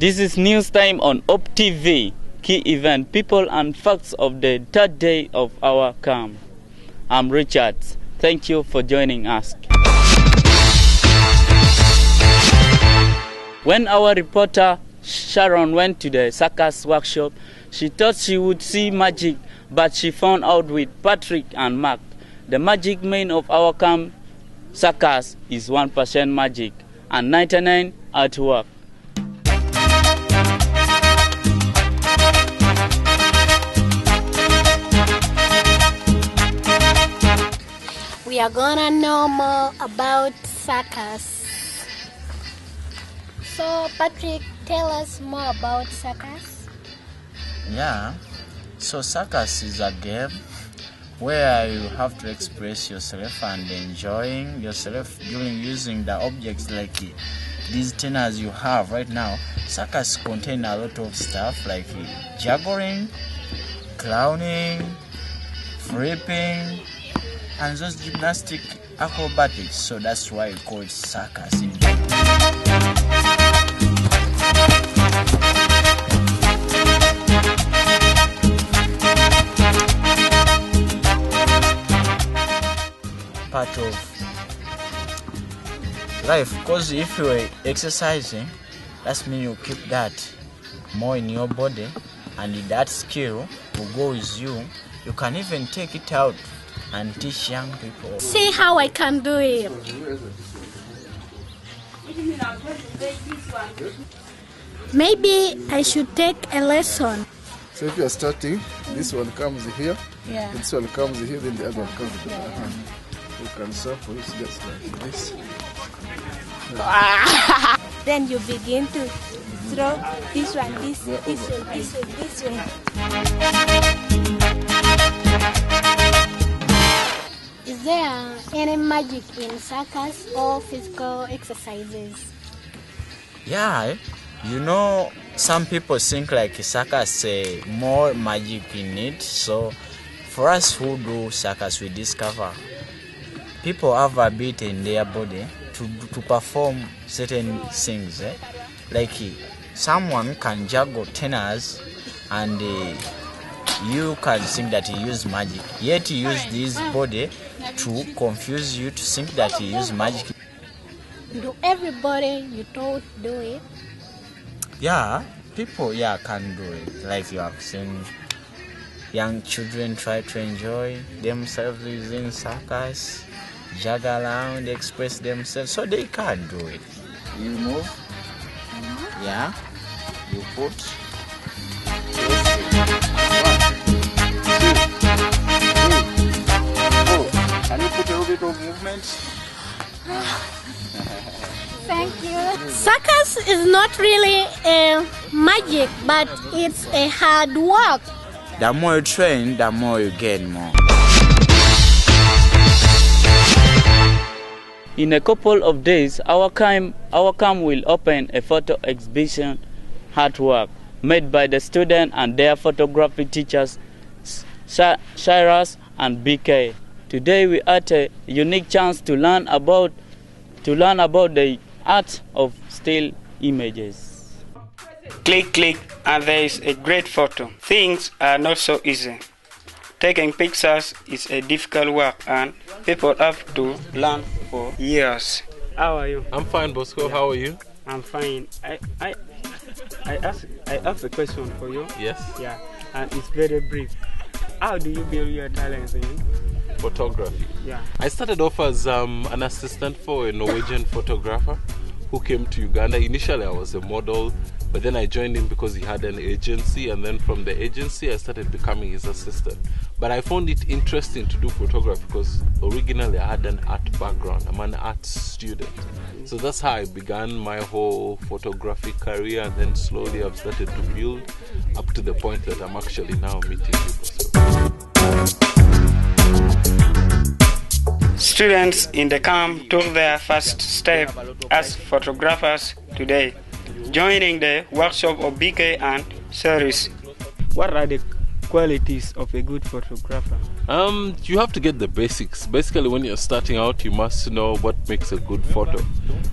This is news time on HopeTV. Key event, people and facts of the third day of our camp. I'm Richard. Thank you for joining us. When our reporter Sharon went to the circus workshop, she thought she would see magic, but she found out with Patrick and Mark. The magic man of our camp circus is 1% magic and 99% artwork. We are gonna know more about circus. So Patrick, tell us more about circus. Yeah, so circus is a game where you have to express yourself and enjoying yourself during using the objects like these tenors you have right now. Circus contain a lot of stuff like juggling, clowning, flipping, and those gymnastic acrobatics. So that's why we call it circus. Part of life, because if you are exercising, that means you keep that more in your body, and that skill will go with you. You can even take it out and teach young people. See how I can do it. Maybe I should take a lesson. So if you are starting, this one comes here, Yeah. this one comes here, then the other one comes here. You can sample it just like this. Then you begin to throw this one, this way, this way. Is there any magic in circus or physical exercises? Yeah, you know, some people think like circus more magic in it. So for us who do circus, we discover people have a bit in their body to perform certain things. Like someone can juggle tenors and you can think that he used magic, yet he used his body to confuse you to think that he used magic. Do everybody you told do it? Yeah, people can do it. Like you have seen young children try to enjoy themselves within circus, juggle around, express themselves, so they can do it. You move, yeah, you put. Can you put a little bit of movement? Thank you. Circus is not really a magic, but it's a hard work. The more you train, the more you gain more. In a couple of days, our camp will open a photo exhibition artwork made by the students and their photography teachers, Cyrus and BK. Today we had a unique chance to learn about the art of still images. Click, and there is a great photo. Things are not so easy. Taking pictures is a difficult work, and people have to learn for years. How are you? I'm fine, Bosco. How are you? I'm fine. I asked a question for you. Yes. Yeah, and it's very brief. How do you build your talent in Photography. Yeah. I started off as an assistant for a Norwegian photographer who came to Uganda. Initially, I was a model, but then I joined him because he had an agency, and then from the agency, I started becoming his assistant. But I found it interesting to do photography because originally I had an art background. I'm an art student. So that's how I began my whole photography career, and then slowly I've started to build up to the point that I'm actually now meeting you. Students in the camp took their first step as photographers today, joining the workshop of BK and Cyrus. What are the qualities of a good photographer? You have to get the basics. Basically, when you're starting out, you must know what makes a good photo.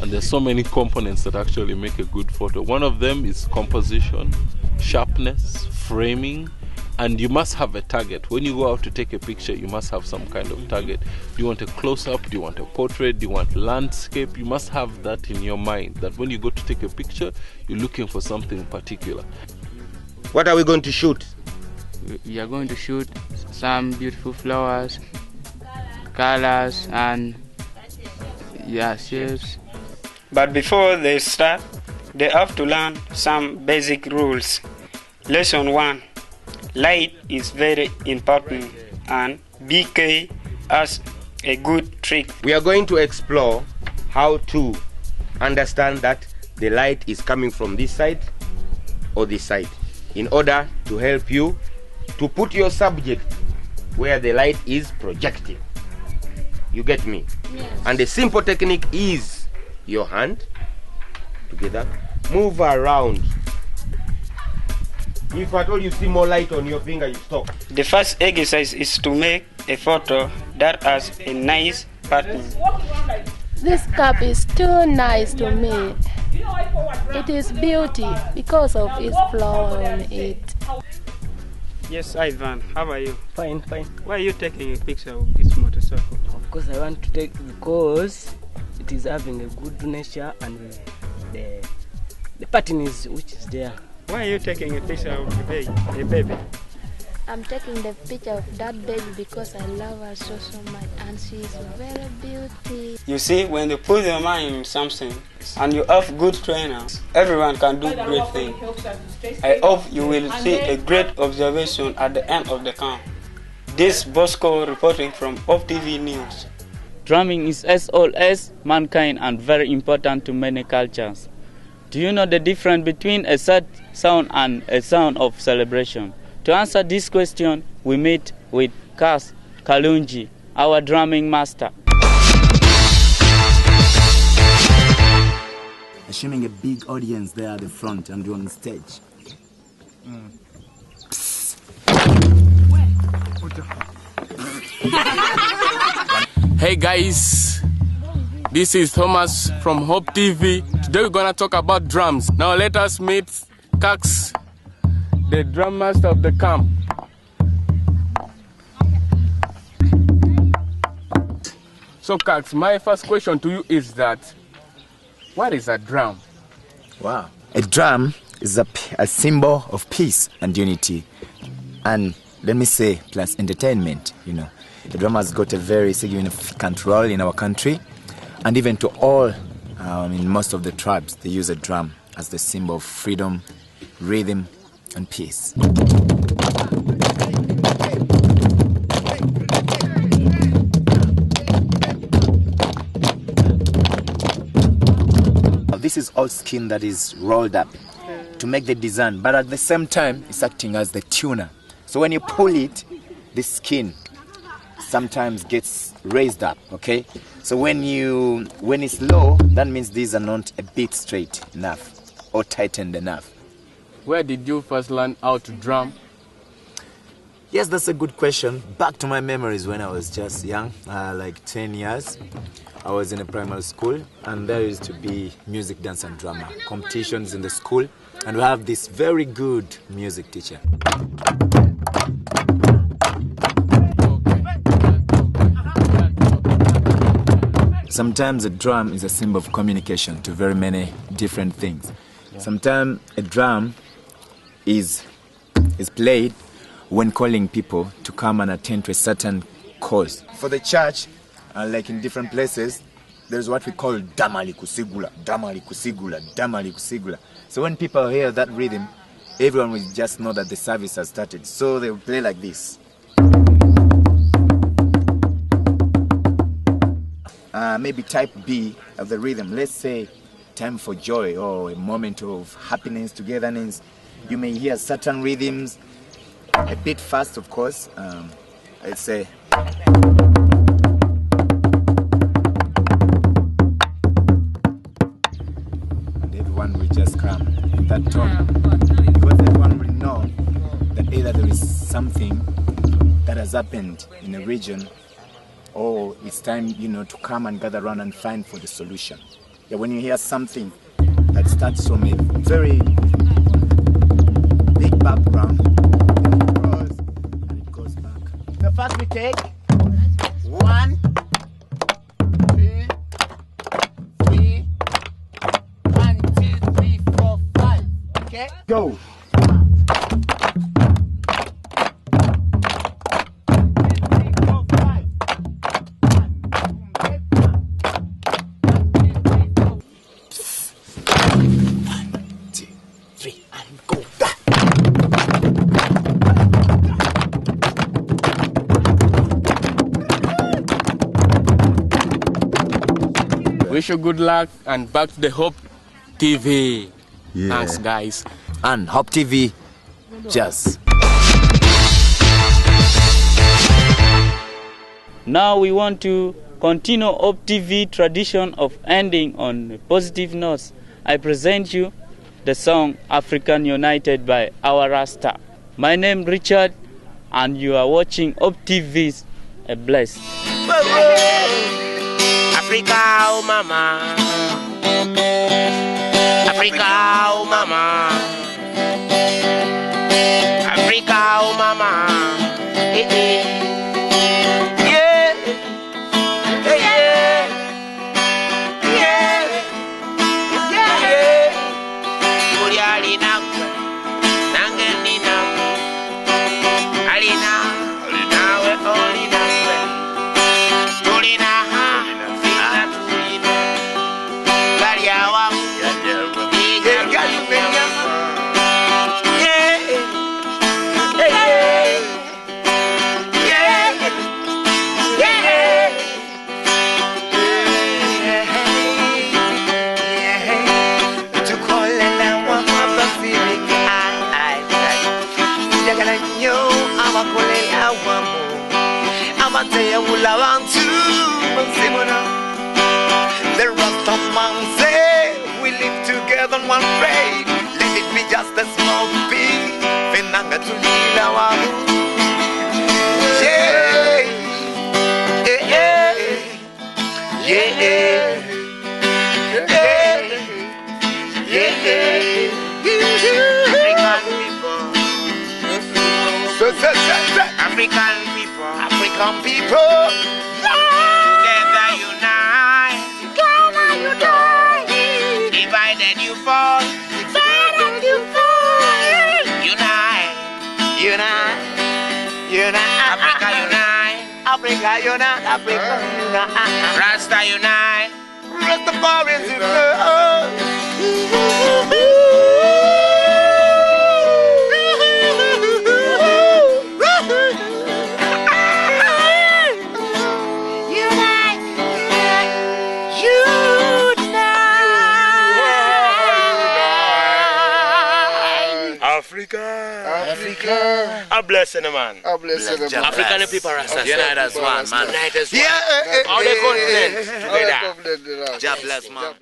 And there's so many components that actually make a good photo. One of them is composition, sharpness, framing, and you must have a target. When you go out to take a picture, you must have some kind of target. Do you want a close-up? Do you want a portrait? Do you want landscape? You must have that in your mind, that when you go to take a picture, you're looking for something particular. What are we going to shoot? We are going to shoot some beautiful flowers, colors, and shapes. But before they start, they have to learn some basic rules. Lesson 1. Light is very important, and BK has a good trick. We are going to explore how to understand that the light is coming from this side or this side, in order to help you to put your subject where the light is projecting. You get me? Yes. And the simple technique is your hand together, move around. If at all you see more light on your finger, you stop. The first exercise is to make a photo that has a nice pattern. This cup is too nice to me. It is beauty because of its flower on it. Yes, Ivan, how are you? Fine. Why are you taking a picture of this motorcycle? Of course, I want to take because it is having a good nature and the pattern is which is there. Why are you taking a picture of a baby? I'm taking the picture of that baby because I love her so much and she is very beautiful. You see, when you put your mind in something and you have good trainers, everyone can do great things. I hope you will see a great observation at the end of the camp. This Bosco reporting from HopeTV News. Drumming is as old as mankind and very important to many cultures. Do you know the difference between a sad sound and a sound of celebration? To answer this question, we meet with Kas Kalunji, our drumming master. Assuming a big audience there at the front and you're on stage. Hey guys, this is Thomas from Hope TV. Today we're gonna talk about drums. Now let us meet Kax, the drum master of the camp. So Kax, my first question to you is that, what is a drum? Wow. A drum is a symbol of peace and unity. And let me say, plus entertainment, you know. The drum has got a very significant role in our country. And even to all, in most of the tribes, they use a drum as the symbol of freedom, rhythm, and peace. This is all skin that is rolled up to make the design, but at the same time, it's acting as the tuner. So when you pull it, the skin sometimes gets raised up, okay? So when it's low, that means these are not a bit straight enough or tightened enough. Where did you first learn how to drum? Yes, that's a good question. Back to my memories when I was just young, like 10 years. I was in a primary school, and there used to be music, dance, and drama competitions in the school, and we have this very good music teacher. Sometimes a drum is a symbol of communication to very many different things. Sometimes a drum is played when calling people to come and attend to a certain cause. For the church, like in different places, there's what we call damali kusigula, damali kusigula, damali kusigula. So when people hear that rhythm, everyone will just know that the service has started. So they will play like this. Maybe type B of the rhythm. Let's say time for joy or a moment of happiness, togetherness. You may hear certain rhythms, a bit fast, of course. Let's say. And everyone will just come in that tone. Because everyone will know that either there is something that has happened in a region, or it's time, to come and gather around and find for the solution. Yeah, when you hear something that starts from a very big background, and it goes back. So first we take 1, 2, 3, 1, 2, 3, 4, 5. Okay, go. Wish you good luck and back to the Hope TV. Yeah. Thanks, guys. And Hope TV, just. Now we want to continue Hope TV tradition of ending on positive notes. I present you the song African United by Our Rasta. My name Richard, and you are watching Hope TV's A Blessed. Africa, oh mama. Africa, oh mama. Africa, oh mama. Hey, hey. Yeah. Hey, yeah. Yeah. Yeah. Kuriali nakwe. Nangeni nakwe. Alina. Alina we olina kwe. Tulina ha. The rest of man say we live together in one faith. Let it be just a small piece. Fenanga to lila wabu. Yeah, yeah, yeah, yeah, yeah. African people. African people. African people. Together unite. Together unite. Divided you fall. Divided you fall. Unite. Unite. Unite. Africa unite. Africa unite. Africa unite. Rasta unite. Rastafarians unite. Africa. I bless the man. I bless the man. African people are unite as one, man. Unite as one. Yeah. All the continents together. God bless, man.